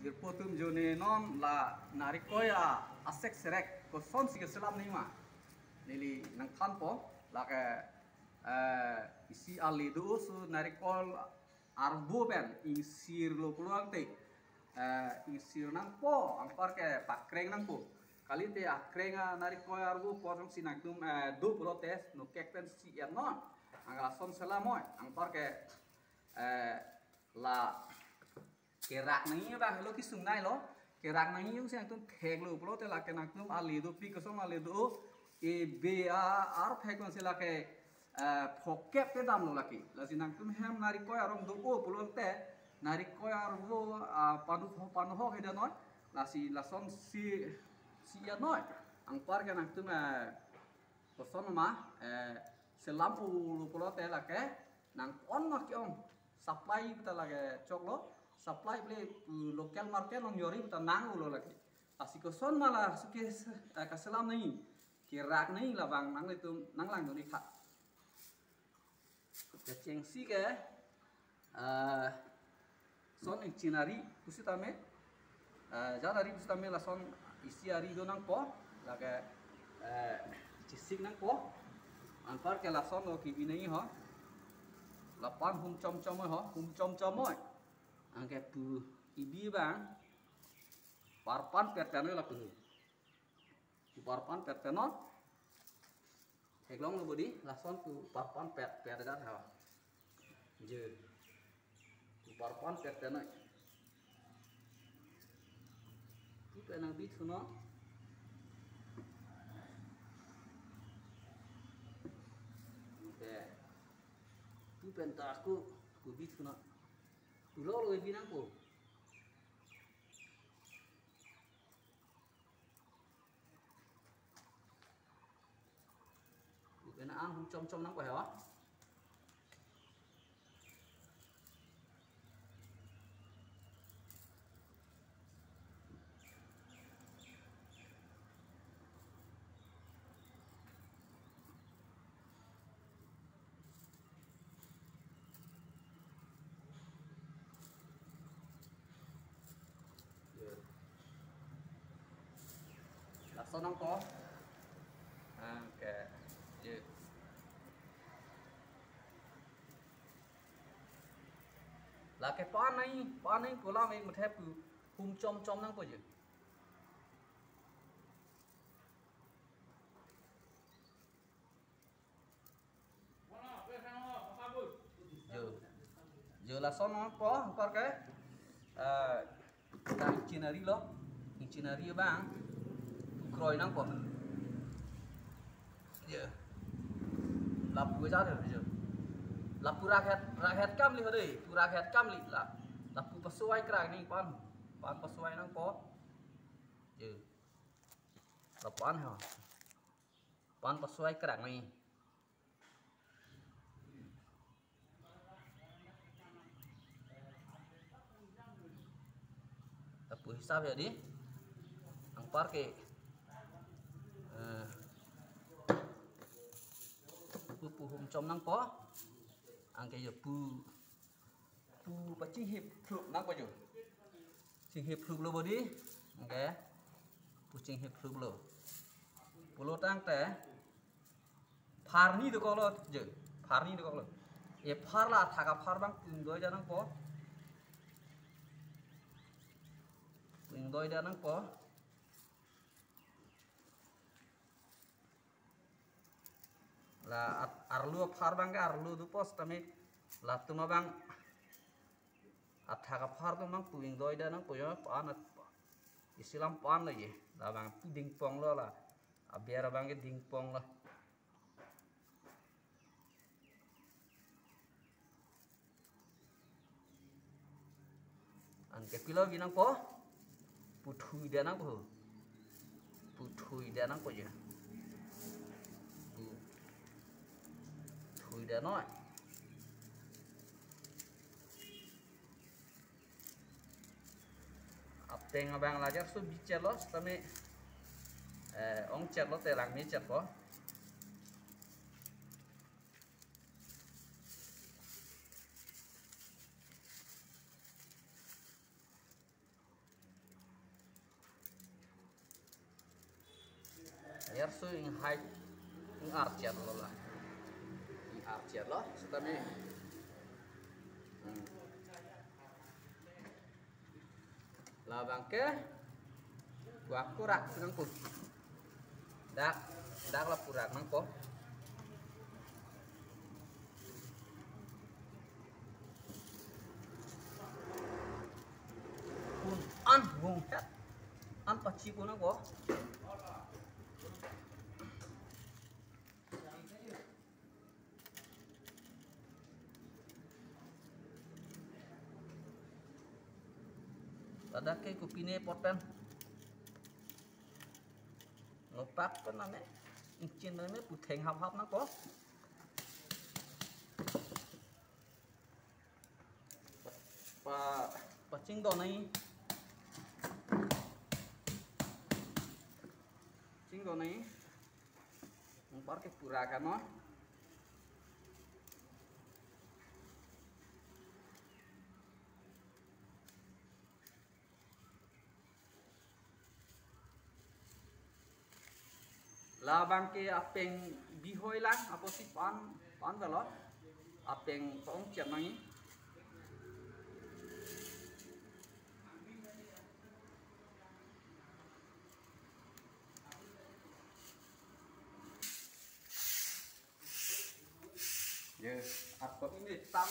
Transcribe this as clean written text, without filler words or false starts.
Dirpotum jone non la narikoya asek serek ko son si selam ni ma nili nang tanpo la ke isi ali do su narikol arbo ben insir lo peluang te insir nang po angpar ke pakreng nang po kali te akrenga narikoya arbo potong si nang tum do protes no kekten si ya non angala son selamoy angpar ke la kerak nang ini bang lo kisung nai lo kerak nang ini usang tuh thek lo pelo te la ke nang tum ali do pi kesong ali do e be ar thek kon sila ke phokep te dam lo laki la sinang tum hem nari ko arong do o pelo te nari ko ar wo panu ho heda noy la si la son si ya noy ang par ke nang tum person ma selam pu pelo te la ke nang on ma kyong supply ta la ke chok lo supply play local market on yori ta nang ulo lagi asiko son malah suke kaselam nahi kirak nahi la bang nang itu nang lang doni kha keceng si ke son cinari kusitame janari kusitame la son isi ari do nang po la ke cisik nang po anpar ke la son lo ki binai ho la pan hum chom chom ho hum chom chom oi angke pu ibi bang parpan petano la kunu parpan petano heglong lo bodi lason ku parpan pet dat ha je ku parpan petano tu penang bit suno oke tu pentaku ku bit suno tulo lo binang po kena ang chom nang ko ha lason nang ko oke je là cái pan này của làm một thép hum chom nang po je giờ là son nó có par cái incinari bang kroy nang po giờ lap gue ra rồi giờ lapu rakyat kam li hode tu rakyat kam li la lapu pesuai krai ni pan pesuai nang po je lapan ha pan pesuai krai ni lapu hisab jadi ang par ke pu hum chom nang po ang ke pu pachi hip thuk nang po jo ching hip thuk lo bodi oke pu ching hip thuk lo pulo tang te phar ni do ko lo je phar ni do ko lo e phar la thaka phar bang pung doi ja nang po pung doi ja nang po la arlu phar bang ke arlu du pos tami la tuma bang atha ka phar tu mang puing doi da nang poyo pan isilam pan la ye la bang pu ding pong lo la abiara bang ke ding pong la an ke pilo binang po puthui da nang po puthui da nang po ye thui da noi apeng abang lajar su bicara lo tame ong chat lo terang mi chat po Air so ing high ing archer lo lah. Ing archer lo setami. Lah bangke gua kurak sedang pun. Dak lah kurak nang ko. Pun an wong het. An pachi ko na ko. Ada ke kupine poten ngopak ko na ne incin na ne putheng hap na ko pa ching do nai par ke pura kan no labang ke apeng bihoi lang apo si pan balot apeng tong chiam nang ye apa ini tam